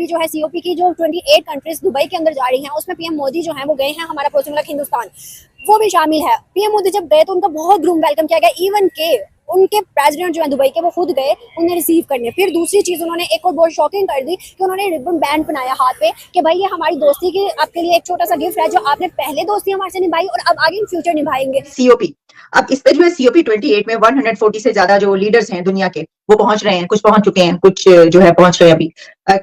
अभी जो है सीओपी की जो 28 कंट्रीज दुबई के अंदर जा रही हैं, उसमें पीएम मोदी जो है वो गए हैं, हमारा पड़ोसी मुल्क हिंदुस्तान वो भी शामिल है। पीएम मोदी जब गए तो उनका बहुत ग्रूम वेलकम किया गया, इवन के उनके प्रेसिडेंट जो है दुबई के वो खुद गए उन्हें रिसीव करने। फिर दूसरी चीज उन्होंने एक और बहुत शॉकिंग कर दी कि उन्होंने रिबन बैंड बनाया हाथ पे कि भाई ये हमारी दोस्ती की आपके लिए एक छोटा सा गिफ्ट है, जो आपने पहले दोस्ती हमारे से निभाई और अब आगे इन फ्यूचर निभाएंगे। सीओपी अब इस पे जो है सीओपी 28 में 140 से ज्यादा जो लीडर्स हैं दुनिया के वो पहुंच रहे हैं, कुछ पहुंच चुके हैं, कुछ जो है पहुंच रहे हैं अभी।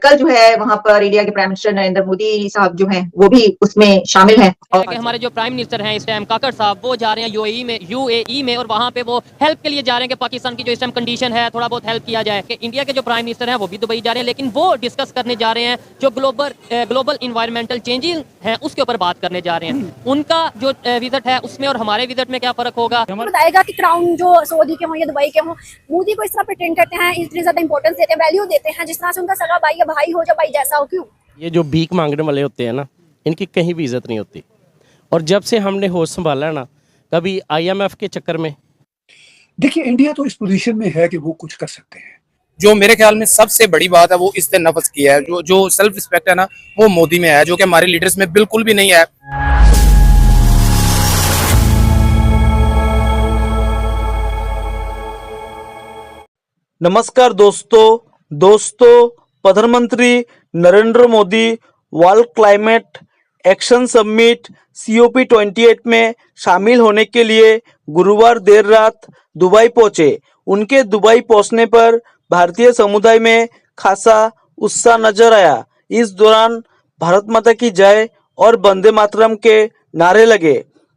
कल जो है वहां पर इंडिया के प्राइम मिनिस्टर नरेंद्र मोदी साहब जो हैं वो भी उसमें शामिल हैं। और हमारे जो प्राइम मिनिस्टर हैं इस टाइम काकड़ साहब वो जा रहे हैं यूएई में और वहां पे वो हेल्प के लिए जा रहे हैं कि पाकिस्तान की जो इस टाइम कंडीशन है थोड़ा बहुत हेल्प किया जाए। कि इंडिया के जो प्राइम मिनिस्टर हैं वो भी दुबई जा रहे हैं, लेकिन वो डिस्कस करने जा रहे हैं जो ग्लोबल इन्वायरमेंटल चेंजेस हैं उसके ऊपर बात करने जा रहे हैं। उनका जो विजिट है उसमें और हमारे विजिट में क्या फर्क होगा, बताएगा कि क्राउन जो सऊदी के हों या दुबई के हों, मोदी को इस तरह प्रिटेंड करते हैं, इतनी ज्यादा इंपॉर्टेंस देते हैं, वैल्यू देते हैं, जिस तरह से उनका सगा भाई या भाई हो, जो भाई जैसा हो। क्यों ये जो भीख मांगने वाले होते हैं ना, इनकी कहीं भी इज्जत नहीं होती। और जब से हमने होश संभाला ना, कभी आईएमएफ के चक्कर में, देखिए इंडिया तो इस पोजीशन में है कि वो कुछ कर सकते हैं। जो मेरे ख्याल में सबसे बड़ी बात है वो इससे नफस की है, जो सेल्फ रिस्पेक्ट है ना वो मोदी में है, जो कि हमारे लीडर्स में बिल्कुल भी नहीं है। नमस्कार दोस्तों, प्रधानमंत्री Narendra Modi world climate action summit COP 28 में शामिल होने के लिए गुरुवार देर रात दुबई पहुंचे। उनके दुबई पहुंचने पर भारतीय समुदाय में खासा उत्साह नजर आया। इस दौरान भारत माता की जय और वंदे मातरम के नारे लगे।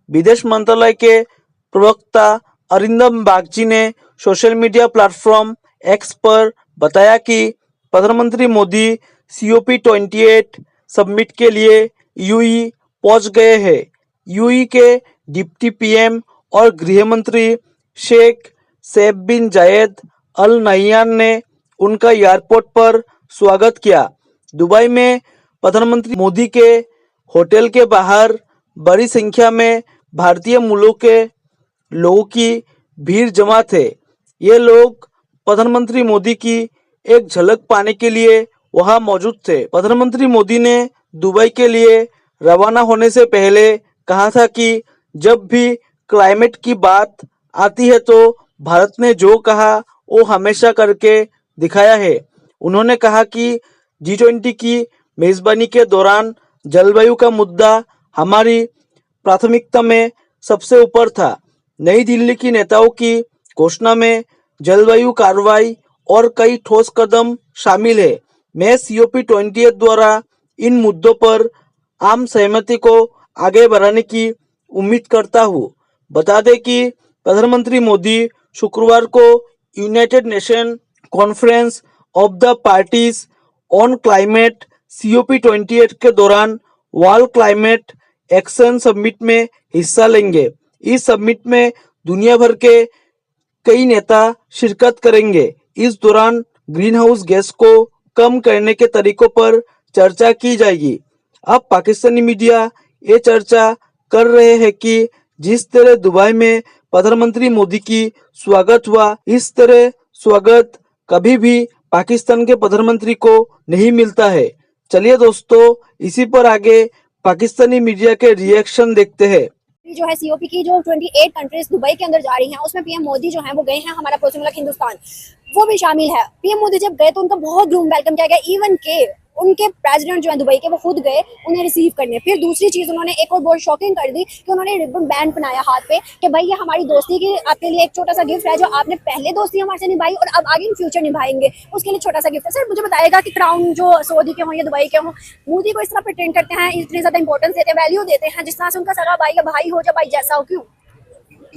विदेश मंत्रालय के प्रवक्ता अरिंदम बागची ने सोशल मीडिया प्लेटफॉर्म एक्स पर बताया कि प्रधानमंत्री मोदी COP 28 समिट के लिए यूएई पहुंच गए हैं। यूएई के डिप्टी PM और गृह मंत्री शेख सैफ बिन जायद अल नह्यान ने उनका एयरपोर्ट पर स्वागत किया। दुबई में प्रधानमंत्री मोदी के होटल के बाहर बड़ी संख्या में भारतीय मूलों के लोगों की भीड़ जमा थे। ये लोग प्रधानमंत्री मोदी की एक झलक पाने के लिए वहां मौजूद थे। प्रधानमंत्री मोदी ने दुबई के लिए रवाना होने से पहले कहा था कि जब भी क्लाइमेट की बात आती है तो भारत ने जो कहा वो हमेशा करके दिखाया है। उन्होंने कहा कि G20 की मेजबानी के दौरान जलवायु का मुद्दा हमारी प्राथमिकता में सबसे ऊपर था। नई दिल्ली की नेताओं की घोषणा में जलवायु कार्रवाई और कई ठोस कदम शामिल है। मैं COP 28 द्वारा इन मुद्दों पर आम सहमति को आगे बढ़ाने की उम्मीद करता हूँ। बता दें कि प्रधानमंत्री मोदी शुक्रवार को United nation conference of the parties on climate COP 28 के दौरान वर्ल्ड क्लाइमेट एक्शन समिट में हिस्सा लेंगे। इस समिट में दुनिया भर के कई नेता शिरकत करेंगे। इस दौरान ग्रीन हाउस गैस को कम करने के तरीकों पर चर्चा की जाएगी। अब पाकिस्तानी मीडिया ये चर्चा कर रहे हैं कि जिस तरह दुबई में प्रधानमंत्री मोदी की स्वागत हुआ, इस तरह स्वागत कभी भी पाकिस्तान के प्रधानमंत्री को नहीं मिलता है। चलिए दोस्तों, इसी पर आगे पाकिस्तानी मीडिया के रिएक्शन देखते हैं। जो है सीओपी की जो 28 कंट्रीज दुबई के अंदर जा रही हैं, उसमें पीएम मोदी जो है वो गए हैं, हमारा पड़ोसी मुल्क हिंदुस्तान वो भी शामिल है। पीएम मोदी जब गए तो उनका बहुत ग्रूम वेलकम किया गया, इवन के उनके प्रेसिडेंट जो है दुबई के वो खुद गए उन्हें रिसीव करने। फिर दूसरी चीज उन्होंने एक और बहुत शॉकिंग कर दी कि उन्होंने रिबन बैंड बनाया हाथ पे कि भाई ये हमारी दोस्ती की आपके लिए एक छोटा सा गिफ्ट है, जो आपने पहले दोस्ती हमारे से निभाई और अब आगे इन फ्यूचर निभाएंगे, उसके लिए छोटा सा गिफ्ट है। सर मुझे बताएगा कि क्राउन जो सऊदी के हों या दुबई के हों, मोदी को इस तरह प्रिटेंड करते हैं, इतनी ज्यादा इंपॉर्टेंस देते हैं, वैल्यू देते हैं, जिस तरह से उनका सगा भाई या भाई हो, जो भाई जैसा हो। क्यों?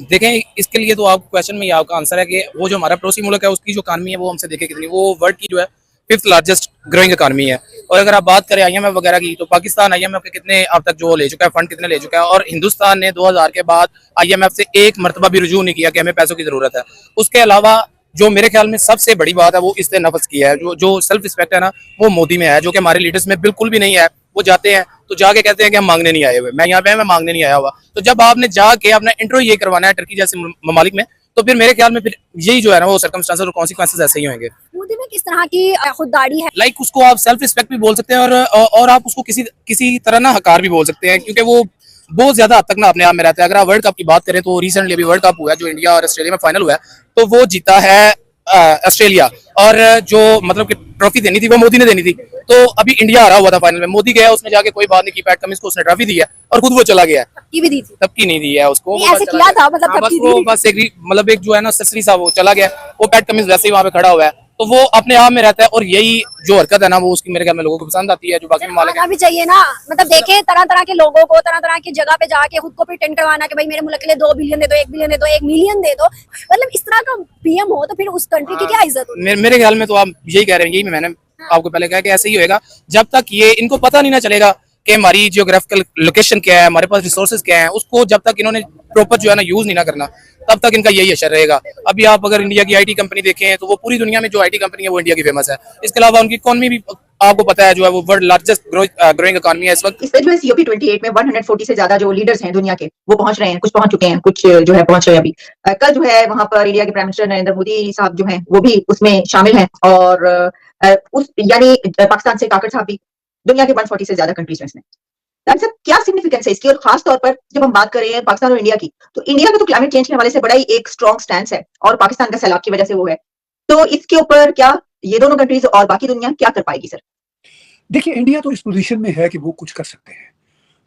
देखें, इसके लिए तो आपको क्वेश्चन में आपका आंसर है कि वो जो हमारा पड़ोसी मुल्क है उसकी जो इकानमी है वो हमसे देखे कितनी, वो वर्ल्ड की जो है 5th लार्जेस्ट ग्रोइंग इकानमी है। और अगर आप बात करें IMF वगैरह की, तो पाकिस्तान IMF के कितने अब तक जो ले चुका है, फंड कितने ले चुका है, और हिंदुस्तान ने 2000 के बाद IMF से एक मरतबा भी रुजू नहीं किया कि हमें पैसों की जरूरत है। उसके अलावा जो मेरे ख्याल में सबसे बड़ी बात है वो इससे नफस की है, जो सेल्फ रिस्पेक्ट है ना वो मोदी में है, जो कि हमारे लीडर्स में बिल्कुल भी नहीं है। वो जाते हैं तो जाके कहते हैं कि हम मांगने नहीं आए हुए, मैं यहाँ पे मैं मांगने नहीं आया हुआ। तो जब आपने जाके अपना इंटरव्यू ये करवाना है टर्की जैसे ममालिक में, तो फिर मेरे ख्याल में फिर यही जो है ना वो सर्कमस्टांसेस और कॉन्सिक्वेंसेस ऐसे ही होंगे। मोदी में किस तरह की खुददारी है? लाइक उसको आप सेल्फ रिस्पेक्ट भी बोल सकते हैं और आप उसको किसी तरह ना हकार भी बोल सकते हैं, क्योंकि वो बहुत ज्यादा हद तक ना अपने आप में रहता है। अगर आप वर्ल्ड कप की बात करें तो रिसेंटली अभी वर्ल्ड कप हुआ है जो इंडिया और ऑस्ट्रेलिया में फाइनल हुआ है, तो वो जीता है ऑस्ट्रेलिया, और जो मतलब कि ट्रॉफी देनी थी वो मोदी ने देनी थी। तो अभी इंडिया हारा हुआ था फाइनल में, मोदी गया उसने जाके कोई बात नहीं की, पैट कमिंस को उसने ट्रॉफी दी है और खुद वो चला गया है। की भी दी थी, तब की नहीं दी है उसको, नहीं, ऐसे किया था मतलब हाँ, तब बस की वो दी। बस एक मतलब एक जो है ना ससरी सा वो चला गया, वो पैट कमिंस वैसे ही वहां पे खड़ा हुआ है, तो वो अपने आप में रहता है। और यही जो हरकत है ना वो उसकी मेरे ख्याल में लोगों को पसंद आती है, जो बाकी ममालिक आना भी चाहिए ना, मतलब देखे तरह तरह के लोगों को तरह तरह की जगह पे जाके खुद को प्रिटेंड करवाना कि भाई मेरे मुल्क के लिए 2 बिलियन दे दो, 1 बिलियन दे दो, 1 मिलियन दे दो, मतलब इस तरह का पीएम हो तो फिर उस कंट्री की क्या इज्जत होती है? मेरे ख्याल में तो आप यही कह रहे हैं, यही मैंने आपको पहले कहा कि ऐसे ही होएगा जब तक ये इनको पता नहीं ना चलेगा कि हमारी जियोग्राफिकल लोकेशन क्या है, हमारे पास रिसोर्सेज क्या है, उसको जब तक इन्होंने प्रॉपर जो है ना यूज नहीं ना करना, तब तक इनका यही असर रहेगा। अभी आप अगर इंडिया की आईटी कंपनी देखें तो वो पूरी दुनिया में जो आईटी कंपनी है वो इंडिया की फेमस है। इसके अलावा उनकी इकोनॉमी भी आपको पता है जो है वो वर्ल्ड लार्जेस्ट ग्रोइंग इकोनॉमी है इस वक्त। इस स्टेज में COP 28 में 140 से ज्यादा जो लीडर्स हैं दुनिया के वो पहुंच रहे हैं, कुछ पहुंच चुके हैं, कुछ जो है पहुंच रहे हैं अभी। कल जो है वहां पर इंडिया के प्राइम मिनिस्टर नरेंद्र मोदी साहब जो हैं वो भी उसमें शामिल हैं, और उस यानी पाकिस्तान से काकड़ साहब भी, दुनिया के 140 से ज्यादा कंट्रीज में इसमें। सर क्या सिग्निफिकेंस है इसकी, और खास तौर पर जब हम बात करें पाकिस्तान और इंडिया की, तो इंडिया का तो क्लाइमेट चेंज के हवाले से बड़ा ही एक स्ट्रॉन्ग स्टैंड है, और पाकिस्तान का सैलाब की वजह से वो है, तो इसके ऊपर क्या ये दोनों कंट्रीज और बाकी दुनिया क्या कर पाएगी सर? देखिए, इंडिया तो इस पोजीशन में है कि वो कुछ कर सकते हैं।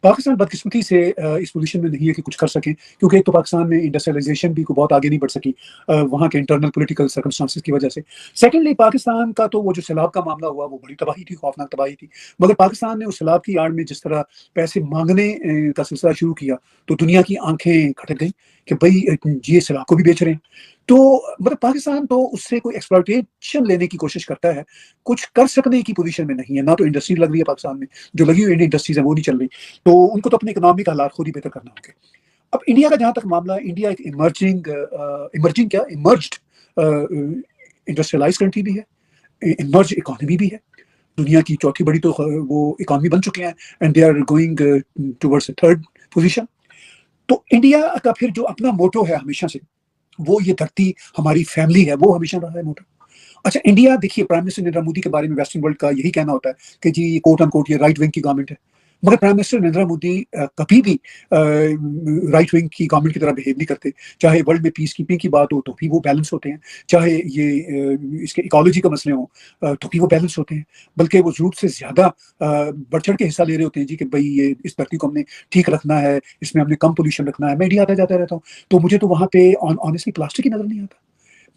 पाकिस्तान बदकिस्मती से इस पोजीशन में नहीं है कि कुछ कर सकें, क्योंकि एक तो पाकिस्तान में इंडस्ट्रियलाइजेशन भी को बहुत आगे नहीं बढ़ सकी वहाँ के इंटरनल पॉलिटिकल सर्कमस्टांसेस की वजह से। सेकेंडली, पाकिस्तान का तो वो जो सैलाब का मामला हुआ वो बड़ी तबाही थी, खौफनाक तबाही थी, मगर पाकिस्तान ने उस सैलाब की आड़ में जिस तरह पैसे मांगने का सिलसिला शुरू किया तो दुनिया की आंखें खटक गई कि भाई ये सैलाब को भी बेच रहे हैं। तो मतलब पाकिस्तान तो उससे कोई एक्सप्लॉयटेशन लेने की कोशिश करता है, कुछ कर सकने की पोजीशन में नहीं है। ना तो इंडस्ट्री लग रही है पाकिस्तान में, जो लगी हुई इंडस्ट्रीज है वो नहीं चल रही, तो उनको तो अपने इकोनॉमिक हालात खुद ही बेहतर करना होंगे। अब इंडिया का जहां तक मामला है, इंडिया एक इमर्ज्ड इंडस्ट्रियलाइज कंट्री भी है, इमर्ज इकोनॉमी भी है, दुनिया की चौथी बड़ी तो वो इकोनॉमी बन चुके हैं, and they are going towards third position. तो इंडिया का फिर जो अपना मोटो है हमेशा से, वो ये धरती हमारी फैमिली है, वो हमेशा रहा है मोटो। अच्छा, इंडिया देखिए, प्राइम मिनिस्टर नरेंद्र मोदी के बारे में वेस्टर्न वर्ल्ड का यही कहना होता है कि जी कोट अनकोट ये राइट विंग की गवर्नमेंट है, मगर प्राइम मिनिस्टर नरेंद्र मोदी कभी भी राइट विंग की गवर्नमेंट की तरह बिहेव नहीं करते। चाहे वर्ल्ड में पीस कीपिंग की बात हो तो भी वो बैलेंस होते हैं, चाहे ये इसके इकोलॉजी का मसले हो तो भी वो बैलेंस होते हैं, बल्कि वो जरूरत से ज्यादा बढ़ चढ़ के हिस्सा ले रहे होते हैं जी कि भाई ये इस धरती को हमने ठीक रखना है, इसमें हमने कम पोल्यूशन रखना है। मैं इंडिया आता जाता रहता हूँ, तो मुझे तो वहाँ पे ऑनेस्टली प्लास्टिक ही नजर नहीं आता।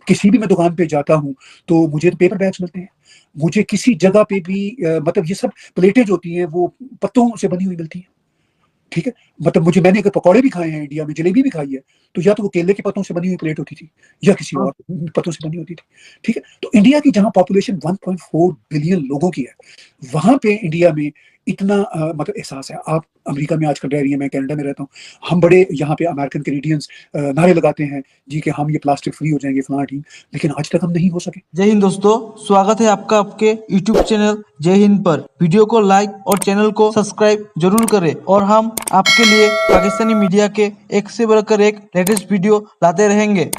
किसी भी मैं दुकान पे जाता हूँ तो मुझे तो पेपर बैग्स मिलते हैं, मुझे किसी जगह पे भी मतलब ये सब प्लेटें जो होती हैं वो पत्तों से बनी हुई मिलती हैं, ठीक है। मतलब मैंने अगर पकौड़े भी खाए हैं इंडिया में, जलेबी भी खाई है, तो या तो वो केले के पत्तों से बनी हुई प्लेट होती थी या किसी और पत्तों से बनी होती थी, ठीक है। तो इंडिया की जहां पॉपुलेशन 1.4 बिलियन लोगों की है, वहां पे इंडिया में इतना मतलब एहसास है। आप अमेरिका में आजकल रह रही है, मैं कनाडा में रहता हूँ, हम बड़े यहाँ पे अमेरिकन कैनेडियंस नारे लगाते हैं जी कि हम ये प्लास्टिक फ्री हो जाएंगे फलाना ठीक, लेकिन आज तक हम नहीं हो सके। जय हिंद दोस्तों, स्वागत है आपका आपके यूट्यूब चैनल जय हिंद पर। वीडियो को लाइक और चैनल को सब्सक्राइब जरूर करें, और हम आपके लिए पाकिस्तानी मीडिया के एक से बढ़कर एक लेटेस्ट वीडियो लाते रहेंगे।